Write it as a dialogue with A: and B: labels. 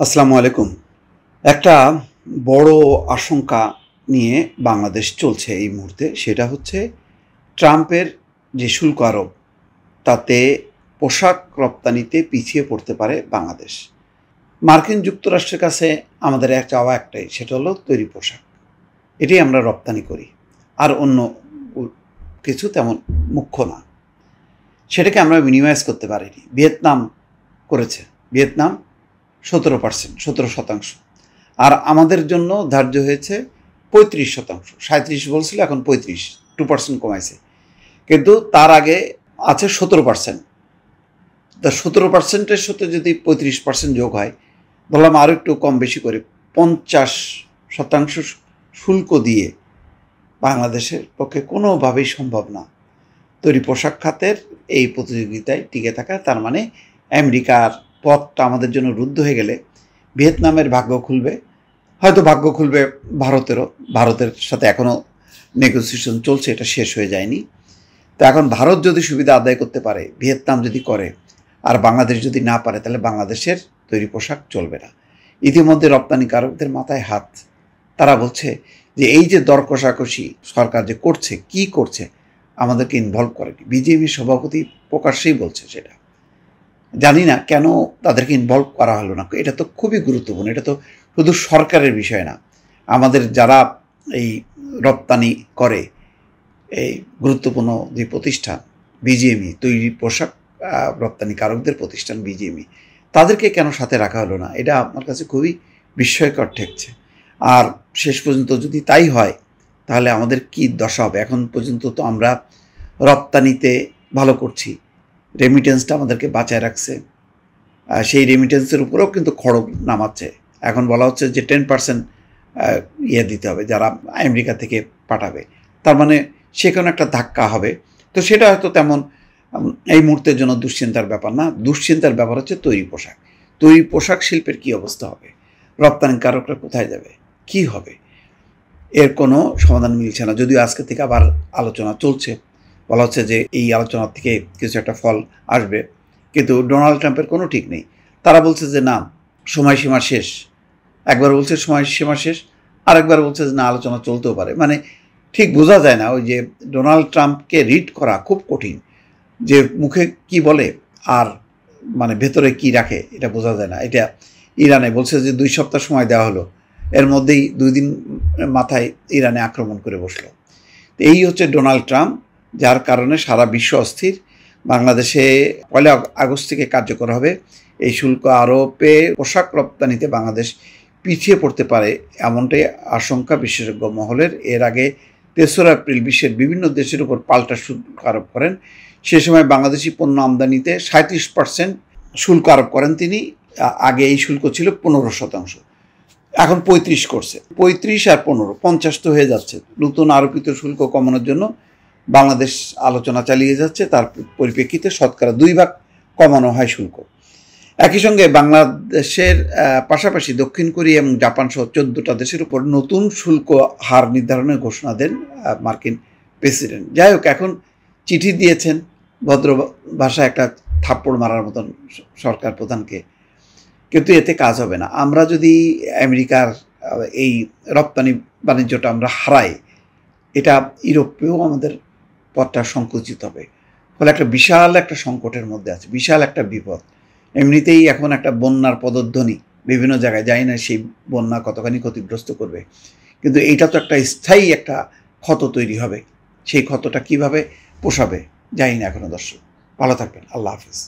A: আসসালামু আলাইকুম। একটা বড় আশঙ্কা নিয়ে বাংলাদেশ চলছে এই মুহূর্তে। সেটা হচ্ছে ট্রাম্পের যে শুল্ক আরোপ, তাতে পোশাক রপ্তানিতে পিছিয়ে পড়তে পারে বাংলাদেশ। মার্কিন যুক্তরাষ্ট্রের কাছে আমাদের চাওয়া একটাই, সেটা হলো তৈরি পোশাক। এটাই আমরা রপ্তানি করি, আর অন্য কিছু তেমন মুখ্য না। সেটাকে আমরা মিনিমাইজ করতে পারিনি। ভিয়েতনাম করেছে। ভিয়েতনাম 17%, আর আমাদের জন্য ধার্য হয়েছে 35%। 37 বলছিল, এখন 35, 2% কমাইছে। কিন্তু তার আগে আছে 17%। তা 17%-এর সাথে যদি 35% যোগ হয়, বললাম আরও একটু কম বেশি করে 50% শুল্ক দিয়ে বাংলাদেশের পক্ষে কোনোভাবেই সম্ভব না তৈরি পোশাক খাতের এই প্রতিযোগিতায় টিকে থাকা। তার মানে আমেরিকার পথটা আমাদের জন্য রুদ্ধ হয়ে গেলে ভিয়েতনামের ভাগ্য খুলবে, হয়তো ভাগ্য খুলবে ভারতেরও। ভারতের সাথে এখনও নেগোসিয়েশন চলছে, এটা শেষ হয়ে যায়নি। তো এখন ভারত যদি সুবিধা আদায় করতে পারে, ভিয়েতনাম যদি করে, আর বাংলাদেশ যদি না পারে, তাহলে বাংলাদেশের তৈরি পোশাক চলবে না। ইতিমধ্যে রপ্তানিকারকদের মাথায় হাত। তারা বলছে যে এই যে দর কষাকষি সরকার যে করছে, কি করছে, আমাদেরকে ইনভলভ করেনি। বিজেপি সভাপতি প্রকাশ্যেই বলছে সেটা। জানি না কেন তাদেরকে ইনভলভ করা হলো না। এটা তো খুবই গুরুত্বপূর্ণ। এটা তো শুধু সরকারের বিষয় না, আমাদের যারা এই রপ্তানি করে, এই গুরুত্বপূর্ণ যে প্রতিষ্ঠান বিজিএমই, তৈরি পোশাক রপ্তানিকারকদের প্রতিষ্ঠান বিজিএমই, তাদেরকে কেন সাথে রাখা হলো না? এটা আমার কাছে খুবই বিস্ময়কর ঠেকছে। আর শেষ পর্যন্ত যদি তাই হয়, তাহলে আমাদের কি দশা হবে? এখন পর্যন্ত তো আমরা রপ্তানিতে ভালো করছি, রেমিটেন্সটা আমাদেরকে বাঁচায় রাখছে। সেই রেমিটেন্সের উপরেও কিন্তু খড়গ নামাচ্ছে। এখন বলা হচ্ছে যে 10% দিতে হবে যারা আমেরিকা থেকে পাঠাবে। তার মানে সেখানে একটা ধাক্কা হবে। তো সেটা হয়তো তেমন এই মুহূর্তের জন্য দুশ্চিন্তার ব্যাপার না। দুশ্চিন্তার ব্যাপার হচ্ছে তৈরি পোশাক। তৈরি পোশাক শিল্পের কী অবস্থা হবে? রপ্তানিকারকরা কোথায় যাবে? কি হবে? এর কোনো সমাধান মিলছে না। যদিও আজকে থেকে আবার আলোচনা চলছে, বলা হচ্ছে যে এই আলোচনা থেকে কিছু একটা ফল আসবে। কিন্তু ডোনাল্ড ট্রাম্পের কোনো ঠিক নেই। তারা বলছে যে না, সময়সীমা শেষ। একবার বলছে সময়সীমা শেষ, আরেকবার বলছে যে না, আলোচনা চলতেও পারে। মানে ঠিক বোঝা যায় না। ওই যে ডোনাল্ড ট্রাম্পকে রিড করা খুব কঠিন, যে মুখে কি বলে আর মানে ভেতরে কি রাখে, এটা বোঝা যায় না। এটা ইরানে বলছে যে 2 সপ্তাহ সময় দেওয়া হলো, এর মধ্যেই 2 দিন মাথায় ইরানে আক্রমণ করে বসলো। এই হচ্ছে ডোনাল্ড ট্রাম্প, যার কারণে সারা বিশ্ব অস্থির। বাংলাদেশে 1 আগস্ট থেকে কার্যকর হবে এই শুল্ক আরোপে পোশাক রপ্তানিতে বাংলাদেশ পিছিয়ে পড়তে পারে, এমনটাই আশঙ্কা বিশেষজ্ঞ মহলের। এর আগে 3রা এপ্রিল বিশ্বের বিভিন্ন দেশের উপর পাল্টা শুল্ক আরোপ করেন। সে সময় বাংলাদেশি পণ্য আমদানিতে 37% শুল্ক আরোপ করেন তিনি। আগে এই শুল্ক ছিল 15%, এখন 35 করছে। 35 আর 15, 50 তো হয়ে যাচ্ছে। নতুন আরোপিত শুল্ক কমানোর জন্য বাংলাদেশ আলোচনা চালিয়ে যাচ্ছে। তার পরিপ্রেক্ষিতে শতকরা 2 ভাগ কমানো হয় শুল্ক। একই সঙ্গে বাংলাদেশের পাশাপাশি দক্ষিণ কোরিয়া এবং জাপান সহ 14টা দেশের উপর নতুন শুল্ক হার নির্ধারণের ঘোষণা দেন মার্কিন প্রেসিডেন্ট। যাই হোক, এখন চিঠি দিয়েছেন, ভদ্র ভাষায় একটা থাপ্পড় মারার মতন সরকার প্রধানকে, কিন্তু এতে কাজ হবে না। আমরা যদি আমেরিকার এই রপ্তানি বাণিজ্যটা আমরা হারাই, এটা ইউরোপেও আমাদের পথটা সংকুচিত হবে। ফলে একটা বিশাল একটা সংকটের মধ্যে আছে, বিশাল একটা বিপদ। এমনিতেই এখন একটা বন্যার পদধ্বনি বিভিন্ন জায়গায়, জানি না সেই বন্যা কতখানি ক্ষতিগ্রস্ত করবে, কিন্তু এইটা তো একটা স্থায়ী একটা ক্ষত তৈরি হবে। সেই ক্ষতটা কিভাবে পোষাবে জানি না এখনো। দর্শক ভালো থাকবেন, আল্লাহ হাফিজ।